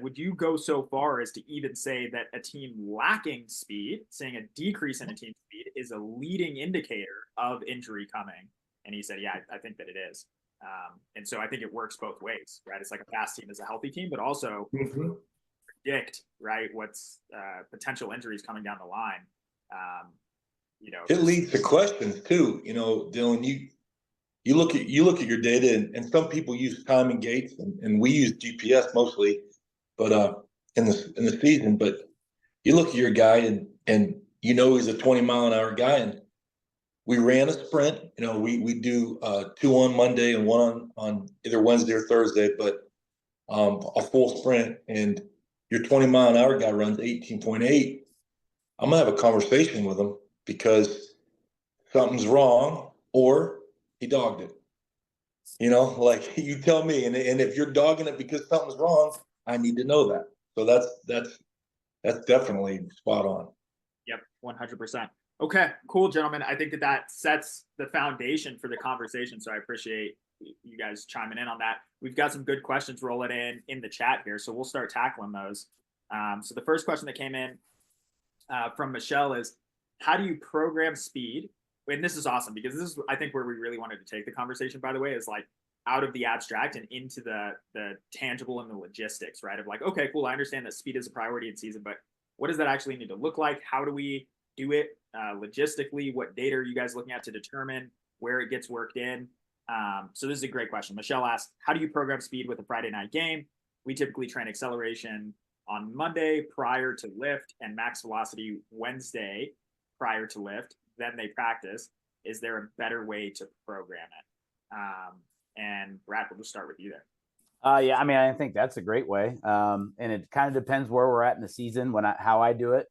Would you go so far as to even say that a team lacking speed, saying a decrease in a team's speed, is a leading indicator of injury coming? And he said, yeah, I think that it is. And so I think it works both ways, right? It's like a fast team is a healthy team, but also Mhm. predict, right, what's potential injuries coming down the line. Um, It leads to questions too. Dylan, you look at your data, and some people use timing gates, and we use GPS mostly, but in the season. But you look at your guy, and he's a 20-mile-an-hour guy, and we ran a sprint. We do two on Monday and one on either Wednesday or Thursday, but a full sprint, and your 20-mile-an-hour guy runs 18.8. I'm gonna have a conversation with him because something's wrong, or he dogged it. Like you tell me, and if you're dogging it because something's wrong, I need to know that. So that's definitely spot on. Yep, 100%. Okay, cool, gentlemen. I think that sets the foundation for the conversation. So I appreciate you guys chiming in on that. We've got some good questions rolling in the chat here, so we'll start tackling those. So the first question that came in from Michelle is, how do you program speed? And this is awesome because this is, I think, where we really wanted to take the conversation, by the way, is like out of the abstract and into the tangible and the logistics, right? Of like, okay, cool, I understand that speed is a priority in season, but what does that actually need to look like? How do we do it logistically? What data are you guys looking at to determine where it gets worked in? So this is a great question. Michelle asked, how do you program speed with a Friday night game? We typically train acceleration on Monday prior to lift and max velocity Wednesday prior to lift. Then they practice. Is there a better way to program it? And Brad, we'll just start with you there. Yeah, I mean, I think that's a great way. And it kind of depends where we're at in the season how I do it.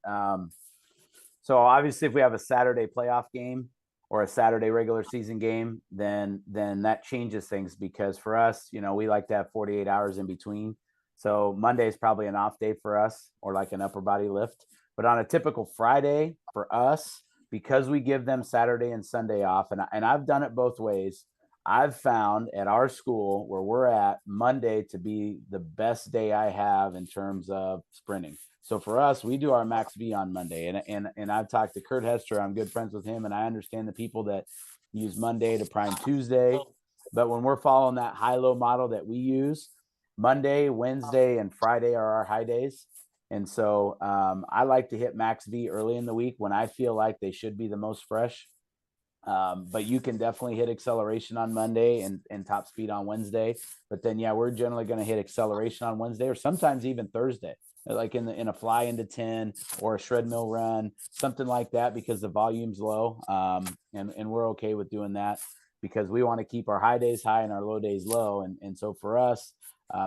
So obviously if we have a Saturday playoff game or a Saturday regular season game, then that changes things because for us, we like to have 48 hours in between. So Monday is probably an off day for us or like an upper body lift. But on a typical Friday for us, because we give them Saturday and Sunday off, and I've done it both ways, I've found at our school where we're at Monday to be the best day I have in terms of sprinting. So for us, we do our max V on Monday, and I've talked to Kurt Hester. I'm good friends with him, and I understand the people that use Monday to prime Tuesday. But when we're following that high-low model that we use, Monday, Wednesday, and Friday are our high days. And so I like to hit max V early in the week when I feel like they should be the most fresh. But you can definitely hit acceleration on Monday and top speed on Wednesday. But then, yeah, we're generally going to hit acceleration on Wednesday or sometimes even Thursday, like in a fly into 10 or a shred mill run, something like that, because the volume's low. And we're okay with doing that because we want to keep our high days high and our low days low. And so for us,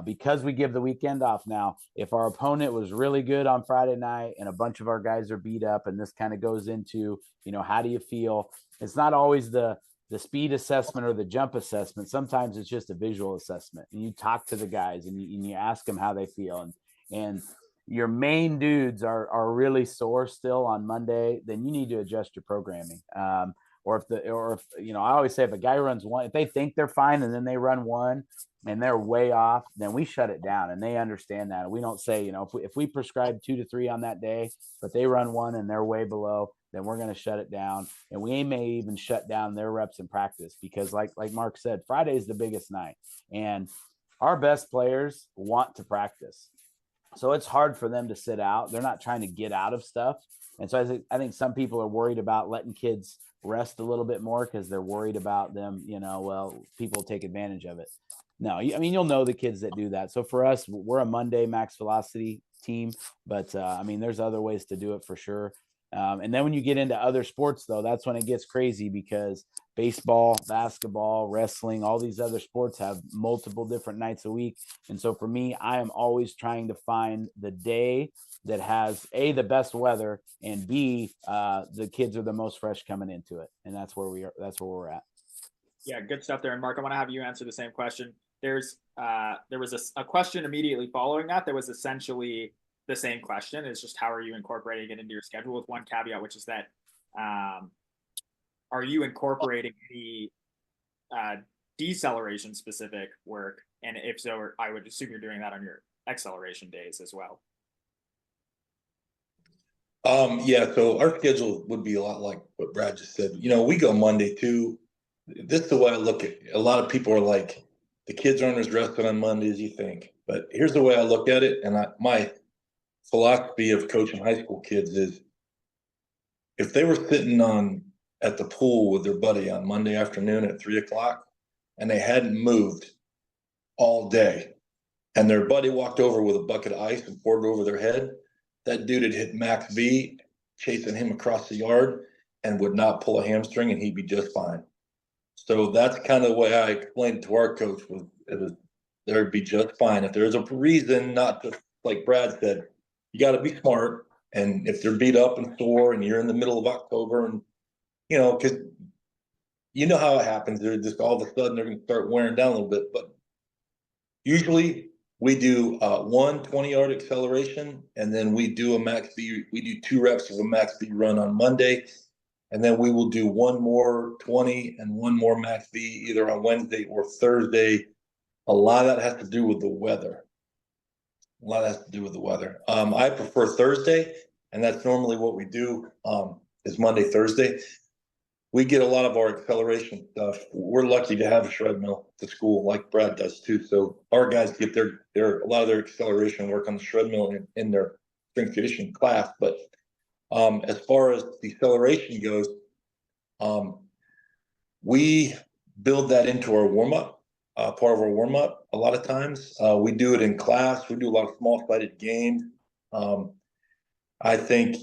because we give the weekend off now, if our opponent was really good on Friday night and a bunch of our guys are beat up, and this kind of goes into, how do you feel? It's not always the speed assessment or the jump assessment. Sometimes it's just a visual assessment, and you talk to the guys and you ask them how they feel. And your main dudes are really sore still on Monday, then you need to adjust your programming. Or if I always say if a guy runs one, if they think they're fine and then they run one and they're way off, then we shut it down, and they understand that. And we don't say, if we prescribe 2 to 3 on that day, but they run one and they're way below, then we're going to shut it down. And we may even shut down their reps in practice because like Mark said, Friday is the biggest night, and our best players want to practice. So it's hard for them to sit out. They're not trying to get out of stuff. And so I think some people are worried about letting kids rest a little bit more because they're worried about them, people take advantage of it. No, I mean, you'll know the kids that do that. So for us, we're a Monday max velocity team, but there's other ways to do it for sure. And then when you get into other sports, though, that's when it gets crazy because baseball, basketball, wrestling, all these other sports have multiple different nights a week. And so for me, I am always trying to find the day that has A, the best weather, and B, the kids are the most fresh coming into it. And that's where we are. That's where we're at. Yeah, good stuff there. And Mark, I want to have you answer the same question. There was a question immediately following that was essentially the same question. It's just how are you incorporating it into your schedule, with one caveat, which is that are you incorporating any deceleration specific work? And if so, I would assume you're doing that on acceleration days as well? Yeah, so our schedule would be a lot like what Brad just said. We go Monday too. This is the way I look at it. A lot of people are like, the kids aren't as rested on Monday as you think. But here's the way I look at it, and my philosophy of coaching high school kids is, if they were sitting at the pool with their buddy on Monday afternoon at 3 o'clock and they hadn't moved all day, and their buddy walked over with a bucket of ice and poured it over their head, that dude had hit max V chasing him across the yard and would not pull a hamstring, and he'd be just fine. So that's kind of the way I explained it to our coach, they'd be just fine. If there's a reason not to, like Brad said, you got to be smart. And if they're beat up and sore and you're in the middle of October, and because how it happens, they're just all of a sudden they're going to start wearing down a little bit. But usually we do 20-yard acceleration, and then we do a max B. We do 2 reps of a max B run on Monday, and then we will do one more 20 and one more max B either on Wednesday or Thursday. A lot of that has to do with the weather. I prefer Thursday, and that's normally what we do, is Monday, Thursday. We get a lot of our acceleration stuff. We're lucky to have a shred mill at the school, like Brad does too. So our guys get a lot of their acceleration work on the shred mill in their strength conditioning class. But as far as the acceleration goes, we build that into our warm-up, part of our warm-up. A lot of times we do it in class. We do a lot of small-sided games. I think,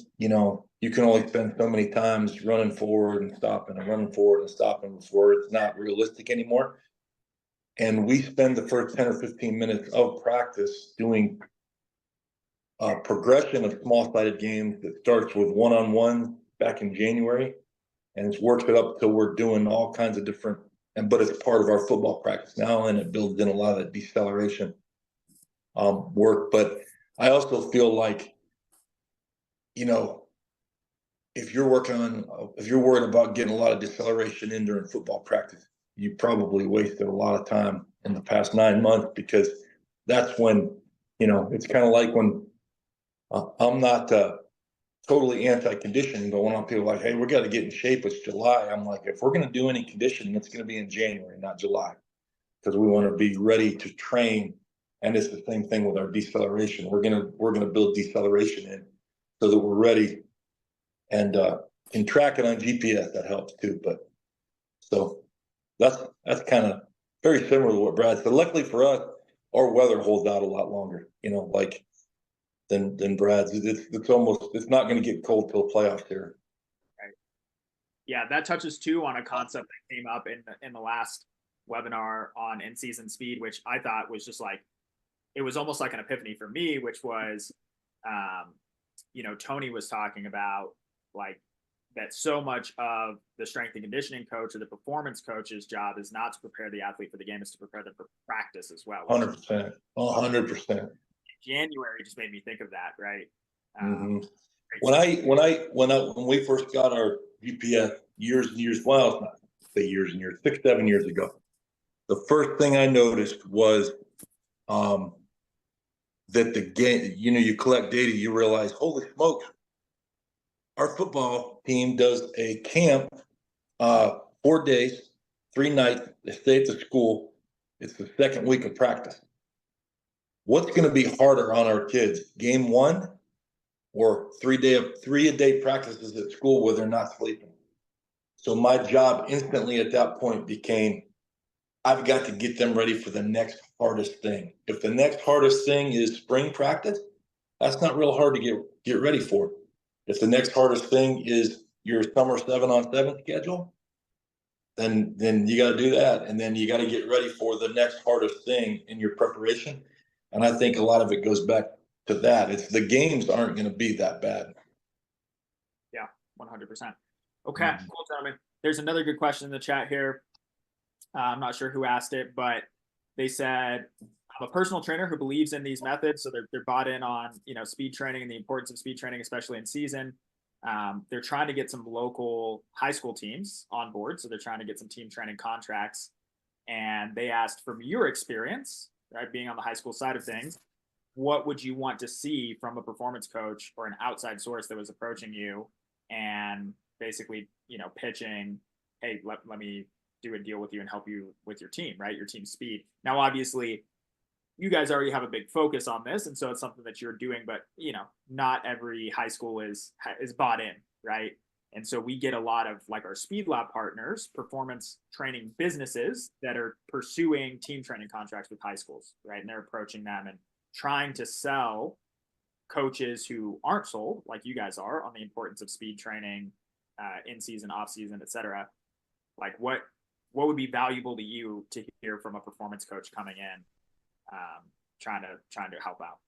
you can only spend so many times running forward and stopping and running forward and stopping before it's not realistic anymore. And we spend the first 10 or 15 minutes of practice doing a progression of small-sided games that starts with one-on-one back in January, and it's worked it up till we're doing all kinds of different, but it's part of our football practice now, and it builds in a lot of that deceleration work. But I also feel like, if you're worried about getting a lot of deceleration in during football practice, you probably wasted a lot of time in the past 9 months, because that's when, it's kind of like when I'm not totally anti-conditioning, but when people are like, hey, we got to get in shape, it's July. I'm like, if we're going to do any conditioning, it's going to be in January, not July, because we want to be ready to train. And it's the same thing with our deceleration. We're going to build deceleration in so that we're ready. And can track it on GPS, that helps too. But so that's kind of very similar to what Brad said. Luckily for us, our weather holds out a lot longer, like than Brad's. It's not going to get cold till playoffs here. Right. Yeah, that touches too on a concept that came up in the last webinar on in-season speed, which I thought was just like, it was almost like an epiphany for me, which was, Tony was talking about, like, that so much of the strength and conditioning coach or the performance coach's job is not to prepare the athlete for the game, is to prepare them for practice as well. 100%. 100%. January just made me think of that, right? When we first got our GPS years and years, well, it's not say years and years, 6-7 years ago, the first thing I noticed was that the game, you collect data, you realize, holy smokes, our football team does a camp, 4 days, 3 nights. They stay at the school. It's the second week of practice. What's going to be harder on our kids, game 1 or 3-a-day practices at school where they're not sleeping? So my job instantly at that point became, I've got to get them ready for the next hardest thing. If the next hardest thing is spring practice, that's not real hard to get ready for. If the next hardest thing is your summer 7-on-7 schedule, then you got to do that. And then you got to get ready for the next hardest thing in your preparation. And I think a lot of it goes back to that. It's the games aren't going to be that bad. Yeah, 100%. Okay, cool, gentlemen. There's another good question in the chat here. I'm not sure who asked it, but they said, I'm a personal trainer who believes in these methods. So they're bought in on, speed training and the importance of speed training, especially in season. They're trying to get some local high school teams on board. So they're trying to get some team training contracts. And they asked, from your experience, right, being on the high school side of things, what would you want to see from a performance coach or an outside source that was approaching you and basically, pitching, hey, let me do a deal with you and help you with your team, right? Your team's speed. Now, obviously, you guys already have a big focus on this, and so it's something that you're doing, but not every high school is bought in, right? And so we get a lot of like our Speed Lab partners, performance training businesses that are pursuing team training contracts with high schools, right? And they're approaching them and trying to sell coaches who aren't sold, like you guys are, on the importance of speed training, in season, off season, et cetera. Like what would be valuable to you to hear from a performance coach coming in, trying to help out?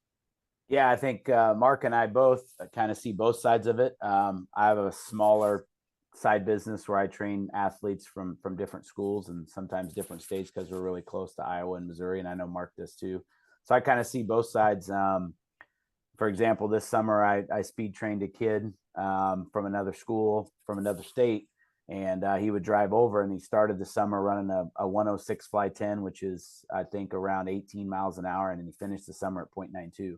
Yeah, I think Mark and I both kind of see both sides of it. I have a smaller side business where I train athletes from different schools and sometimes different states because we're really close to Iowa and Missouri, and I know Mark does too. So I kind of see both sides. For example, this summer I speed trained a kid from another school, from another state, and he would drive over, and he started the summer running a 106 fly 10, which is I think around 18 miles an hour, and then he finished the summer at 0.92.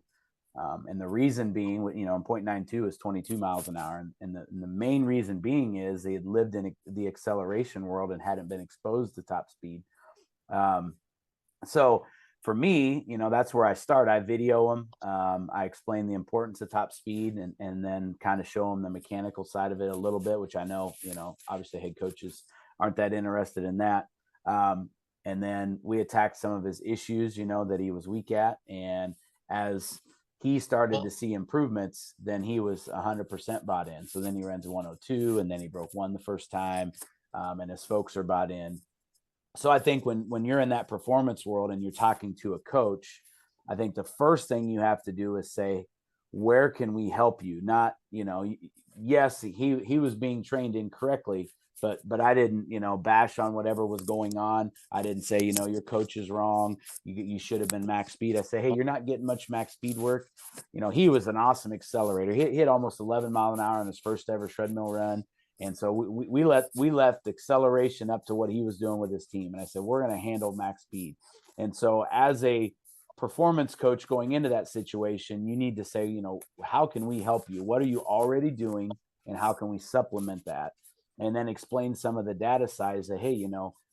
And the reason being, in 0.92 is 22 miles an hour. And the main reason being is they had lived in the acceleration world and hadn't been exposed to top speed. So for me, that's where I start. I video them. I explain the importance of top speed and then kind of show them the mechanical side of it a little bit, which I know, obviously head coaches aren't that interested in that. And then we attacked some of his issues, that he was weak at. And as he started to see improvements, then he was 100% bought in. So then he ran to 102, and then he broke one the first time, and his folks are bought in. So I think when you're in that performance world and you're talking to a coach, I think the first thing you have to do is say, where can we help you? Not, yes, he was being trained incorrectly, but I didn't, bash on whatever was going on. I didn't say, your coach is wrong. You should have been max speed. I say, hey, you're not getting much max speed work. He was an awesome accelerator. He hit almost 11 mile an hour on his first ever treadmill run. And so we left acceleration up to what he was doing with his team. And I said, we're going to handle max speed. And so as a performance coach going into that situation, you need to say, how can we help you? What are you already doing? And how can we supplement that? And then explain some of the data size that, hey,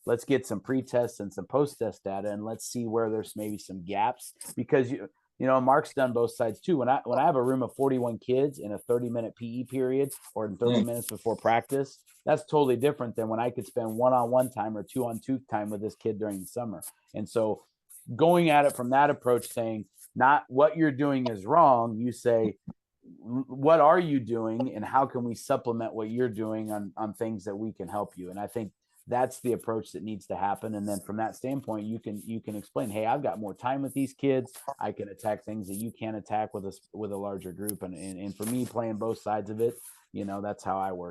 let's get some pre-test and some post-test data, and let's see where there's maybe some gaps, because Mark's done both sides too. When I have a room of 41 kids in a 30-minute PE period or in 30 minutes before practice, that's totally different than when I could spend one-on-one time or two-on-two time with this kid during the summer. And so going at it from that approach, saying not what you're doing is wrong, you say, what are you doing and how can we supplement what you're doing on things that we can help you? And I think that's the approach that needs to happen. And then from that standpoint, you can explain, hey, I've got more time with these kids. I can attack things that you can't attack with a larger group. And for me, playing both sides of it, that's how I work.